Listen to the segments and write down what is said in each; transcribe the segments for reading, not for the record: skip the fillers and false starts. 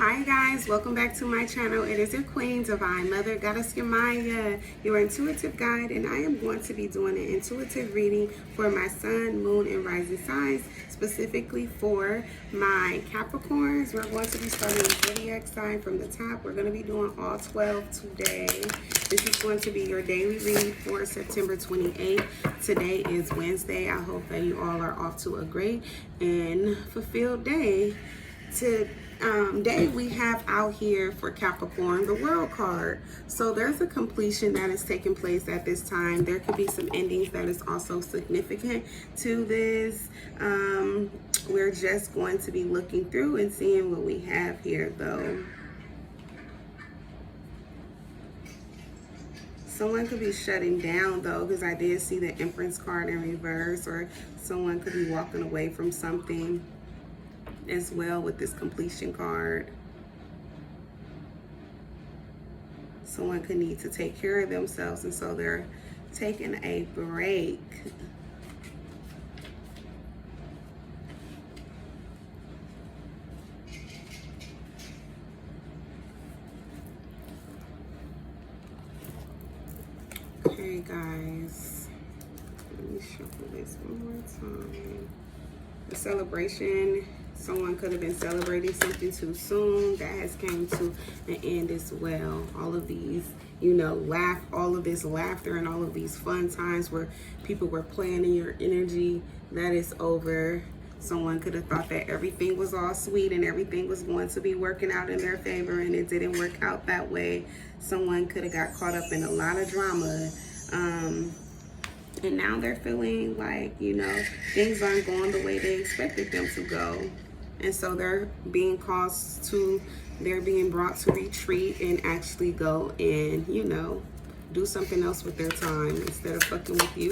Hi guys, welcome back to my channel. It is your queen, divine mother, goddess Yamaya, your intuitive guide, and I am going to be doing an intuitive reading for my sun, moon, and rising signs, specifically for my Capricorns. We're going to be starting with zodiac sign from the top. We're going to be doing all 12 today. This is going to be your daily read for September 28th. Today is Wednesday. I hope that you all are off to a great and fulfilled day. Today we have out here for Capricorn the World card. So there's a completion that is taking place at this time. There could be some endings that is also significant to this. We're just going to be looking through and seeing what we have here though. Someone could be shutting down though, because I did see the Empress card in reverse, or someone could be walking away from something as well with this completion card. Someone could need to take care of themselves, and so they're taking a break. Okay guys, let me shuffle this one more time. The celebration, someone could have been celebrating something too soon that has came to an end as well. All of these, all of this laughter and all of these fun times where people were playing in your energy, that is over. Someone could have thought that everything was all sweet and everything was going to be working out in their favor, and it didn't work out that way. Someone could have got caught up in a lot of drama. And now they're feeling like, things aren't going the way they expected them to go. And so they're being brought to retreat and actually go and, do something else with their time instead of fucking with you.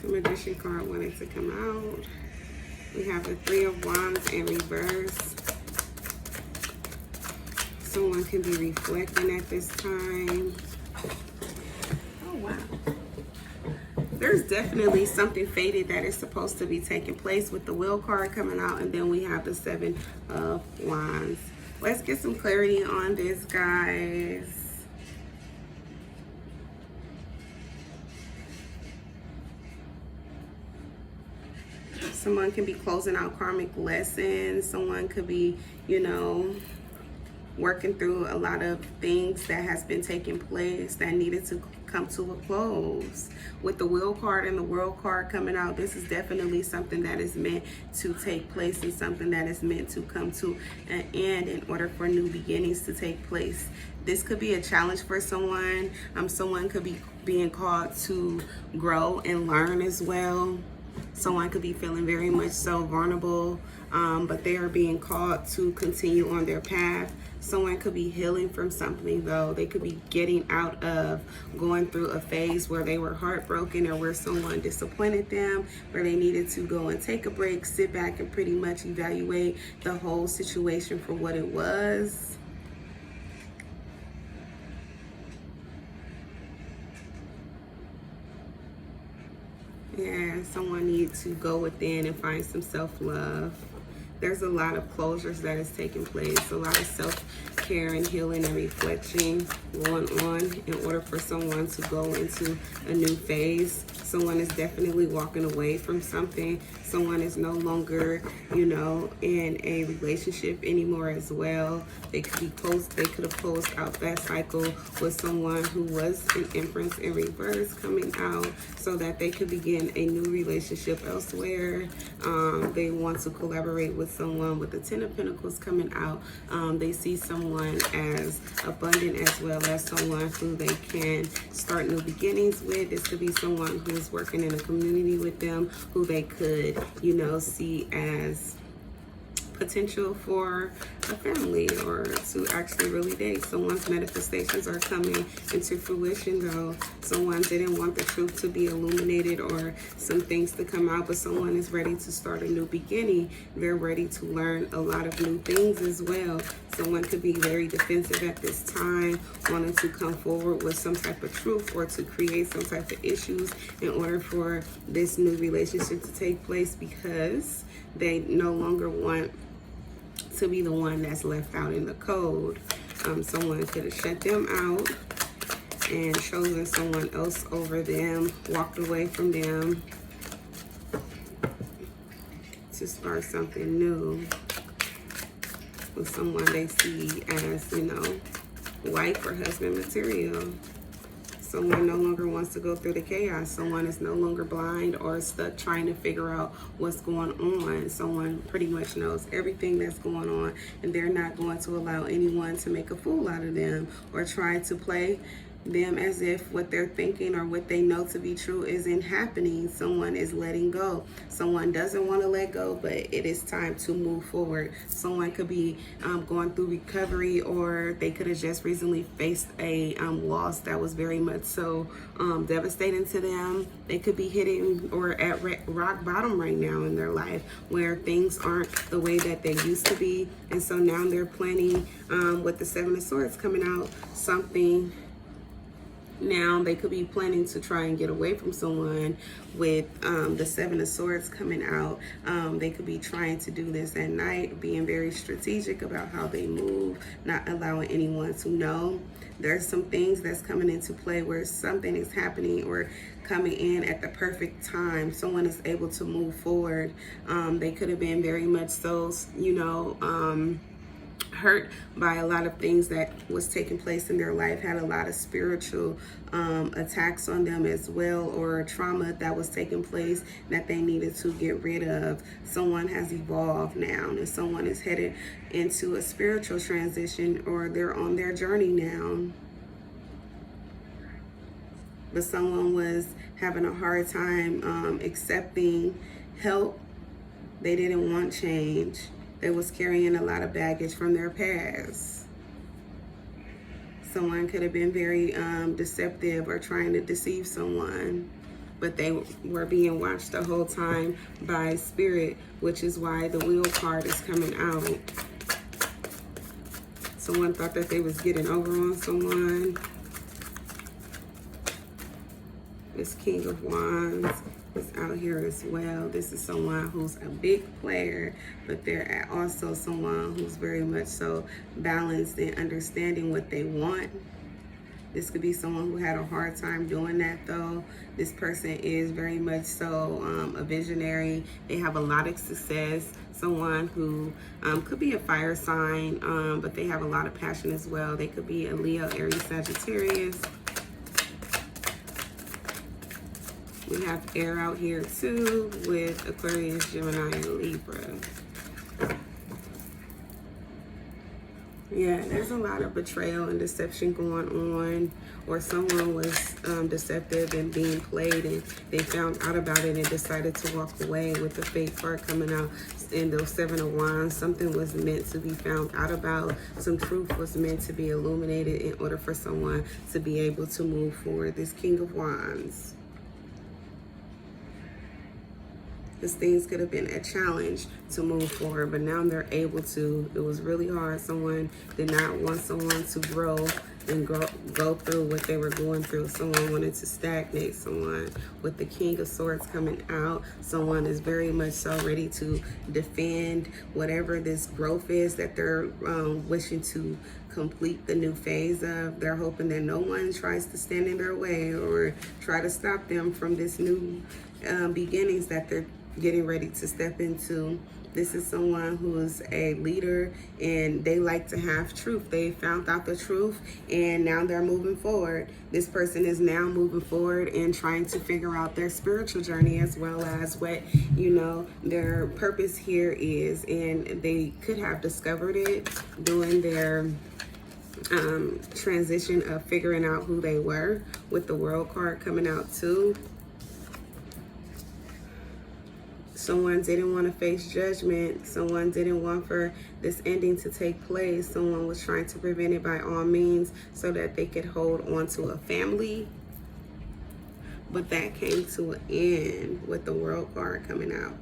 The Magician card wanted to come out. We have the Three of Wands in reverse. Someone can be reflecting at this time. Oh, wow. There's definitely something fated that is supposed to be taking place with the Will card coming out, and then we have the Seven of Wands. Let's get some clarity on this, guys. Someone can be closing out karmic lessons. Someone could be, working through a lot of things that has been taking place that needed to come to a close. With the Will card and the World card coming out, this is definitely something that is meant to take place and something that is meant to come to an end in order for new beginnings to take place. This could be a challenge for someone. Someone could be being called to grow and learn as well. Someone could be feeling very much so vulnerable, but they are being called to continue on their path. Someone could be healing from something though. They could be getting out of going through a phase where they were heartbroken or where someone disappointed them, where they needed to go and take a break, sit back and pretty much evaluate the whole situation for what it was. Yeah, someone needs to go within and find some self-love. There's a lot of closures that is taking place, a lot of self-care and healing and reflection going on in order for someone to go into a new phase. Someone is definitely walking away from something. Someone is no longer, in a relationship anymore as well. They could have closed out that cycle with someone who was an Empress in reverse coming out so that they could begin a new relationship elsewhere. They want to collaborate with someone with the Ten of Pentacles coming out. They see someone as abundant as well as someone who they can start new beginnings with. This could be someone who is working in a community with them, who they could, see as potential for a family or to actually really date. Someone's manifestations are coming into fruition, though. Someone didn't want the truth to be illuminated or some things to come out, but someone is ready to start a new beginning. They're ready to learn a lot of new things as well. Someone could be very defensive at this time, wanting to come forward with some type of truth or to create some type of issues in order for this new relationship to take place, because they no longer want to be the one that's left out in the cold. Someone could have shut them out and chosen someone else over them, walked away from them to start something new with someone they see as, you know, wife or husband material. Someone no longer wants to go through the chaos. Someone is no longer blind or stuck trying to figure out what's going on. Someone pretty much knows everything that's going on, and they're not going to allow anyone to make a fool out of them or try to play them as if what they're thinking or what they know to be true isn't happening. Someone is letting go. Someone doesn't want to let go, but it is time to move forward. Someone could be going through recovery, or they could have just recently faced a loss that was very much so devastating to them. They could be hitting or at rock bottom right now in their life, where things aren't the way that they used to be, and so now they're planning with the Seven of Swords coming out something. Now they could be planning to try and get away from someone with the Seven of Swords coming out. They could be trying to do this at night, being very strategic about how they move, not allowing anyone to know. There's some things that's coming into play where something is happening or coming in at the perfect time. Someone is able to move forward. They could have been very much so, you know, hurt by a lot of things that was taking place in their life, had a lot of spiritual attacks on them as well, or trauma that was taking place that they needed to get rid of. Someone has evolved now, and someone is headed into a spiritual transition, or they're on their journey now. But someone was having a hard time accepting help. They didn't want change. They was carrying a lot of baggage from their past. Someone could have been very deceptive or trying to deceive someone, but they were being watched the whole time by spirit, which is why the Wheel card is coming out. Someone thought that they was getting over on someone. This King of Wands is out here as well. This is someone who's a big player, but they're also someone who's very much so balanced in understanding what they want. This could be someone who had a hard time doing that, though. This person is very much so a visionary. They have a lot of success. Someone who could be a fire sign, but they have a lot of passion as well. They could be a Leo, Aries, Sagittarius. We have air out here too with Aquarius, Gemini, and Libra. Yeah, there's a lot of betrayal and deception going on, or someone was deceptive and being played, and they found out about it and decided to walk away. With the Fate card coming out in the Seven of Wands, something was meant to be found out about. Some truth was meant to be illuminated in order for someone to be able to move forward. This King of Wands. Because things could have been a challenge to move forward, but now they're able to. It was really hard. Someone did not want someone to grow and go through what they were going through. Someone wanted to stagnate. Someone with the King of Swords coming out. Someone is very much so ready to defend whatever this growth is that they're wishing to complete the new phase of. They're hoping that no one tries to stand in their way or try to stop them from this new beginnings that they're getting ready to step into. This is someone who is a leader, and they like to have truth. They found out the truth, and now they're moving forward. This person is now moving forward and trying to figure out their spiritual journey, as well as what, you know, their purpose here is. And they could have discovered it during their transition of figuring out who they were, with the World card coming out too. Someone didn't want to face judgment. Someone didn't want for this ending to take place. Someone was trying to prevent it by all means so that they could hold on to a family. But that came to an end with the World card coming out.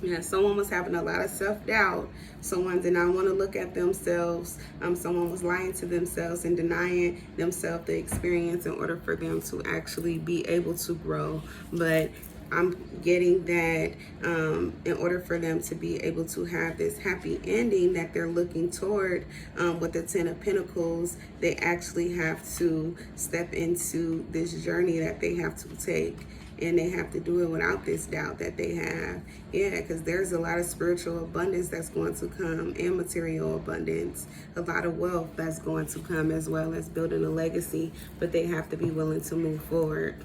Yeah, someone was having a lot of self-doubt. Someone did not want to look at themselves. Someone was lying to themselves and denying themselves the experience in order for them to actually be able to grow. But I'm getting that in order for them to be able to have this happy ending that they're looking toward with the Ten of Pentacles, they actually have to step into this journey that they have to take. And they have to do it without this doubt that they have. Yeah, because there's a lot of spiritual abundance that's going to come, and material abundance. A lot of wealth that's going to come, as well as building a legacy. But they have to be willing to move forward.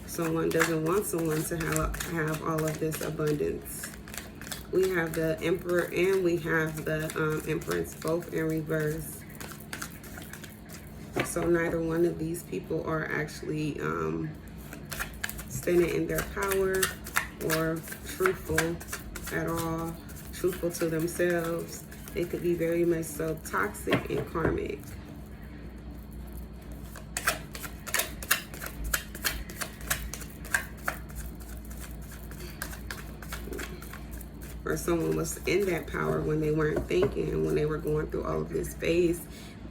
Someone doesn't want someone to have all of this abundance. We have the Emperor and we have the Empress, both in reverse. So neither one of these people are actually standing in their power or truthful at all, truthful to themselves. They could be very much so toxic and karmic. Or someone was in that power when they weren't thinking, when they were going through all of this phase,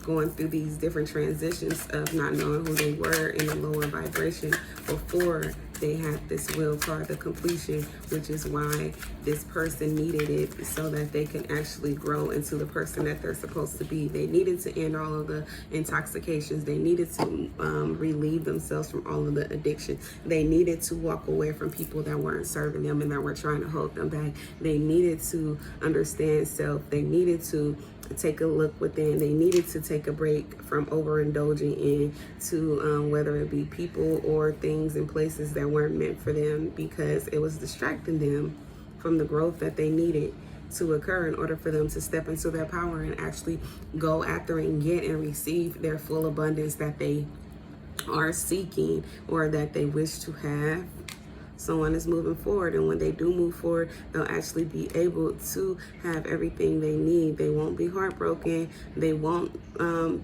going through these different transitions of not knowing who they were in a lower vibration before they had this will card, the completion, which is why this person needed it so that they can actually grow into the person that they're supposed to be. They needed to end all of the intoxications. They needed to relieve themselves from all of the addiction. They needed to walk away from people that weren't serving them and that were trying to hold them back. They needed to understand self. They needed to take a look within. They needed to take a break from overindulging into whether it be people or things and places that weren't meant for them, because it was distracting them from the growth that they needed to occur in order for them to step into their power and actually go after and get and receive their full abundance that they are seeking or that they wish to have. Someone is moving forward, and when they do move forward, they'll actually be able to have everything they need. They won't be heartbroken. They won't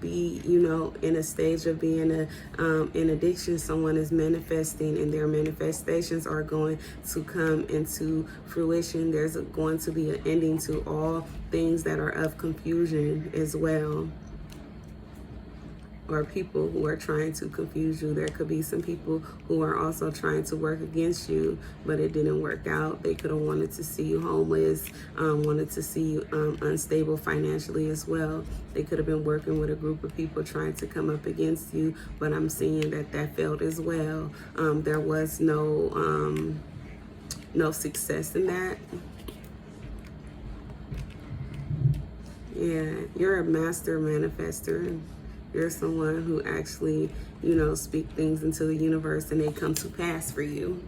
be, in a stage of being in addiction. Someone is manifesting, and their manifestations are going to come into fruition. There's going to be an ending to all things that are of confusion as well, or people who are trying to confuse you. There could be some people who are also trying to work against you, but it didn't work out. They could have wanted to see you homeless, wanted to see you unstable financially as well. They could have been working with a group of people trying to come up against you, but I'm seeing that failed as well. There was no success in that. Yeah, you're a master manifester. You're someone who actually, speak things into the universe and they come to pass for you.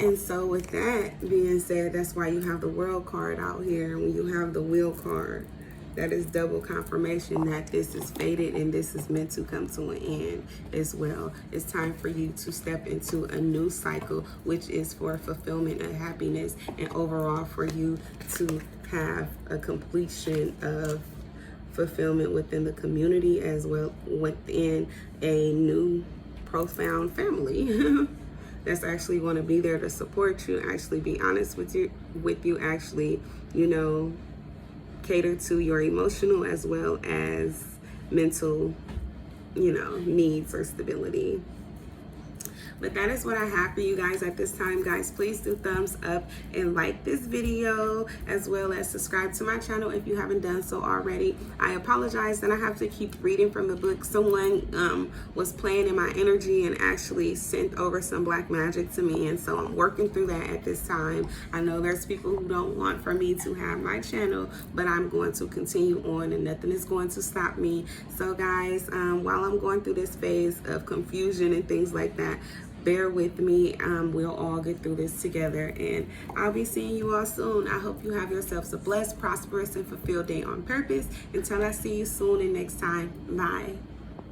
And so with that being said, that's why you have the World card out here. And when you have the Wheel card, that is double confirmation that this is fated and this is meant to come to an end as well. It's time for you to step into a new cycle, which is for fulfillment and happiness, and overall for you to have a completion of fulfillment within the community as well within a new profound family that's actually going to be there to support you, actually be honest with you, actually, cater to your emotional as well as mental, needs or stability. But that is what I have for you guys at this time, guys. Please do thumbs up and like this video, as well as subscribe to my channel if you haven't done so already. I apologize that I have to keep reading from the book. Someone was playing in my energy and actually sent over some black magic to me, and so I'm working through that at this time. I know there's people who don't want for me to have my channel, but I'm going to continue on and nothing is going to stop me. So guys, while I'm going through this phase of confusion and things like that, bear with me. We'll all get through this together, and I'll be seeing you all soon. I hope you have yourselves a blessed, prosperous, and fulfilled day on purpose. Until I see you soon and next time, bye.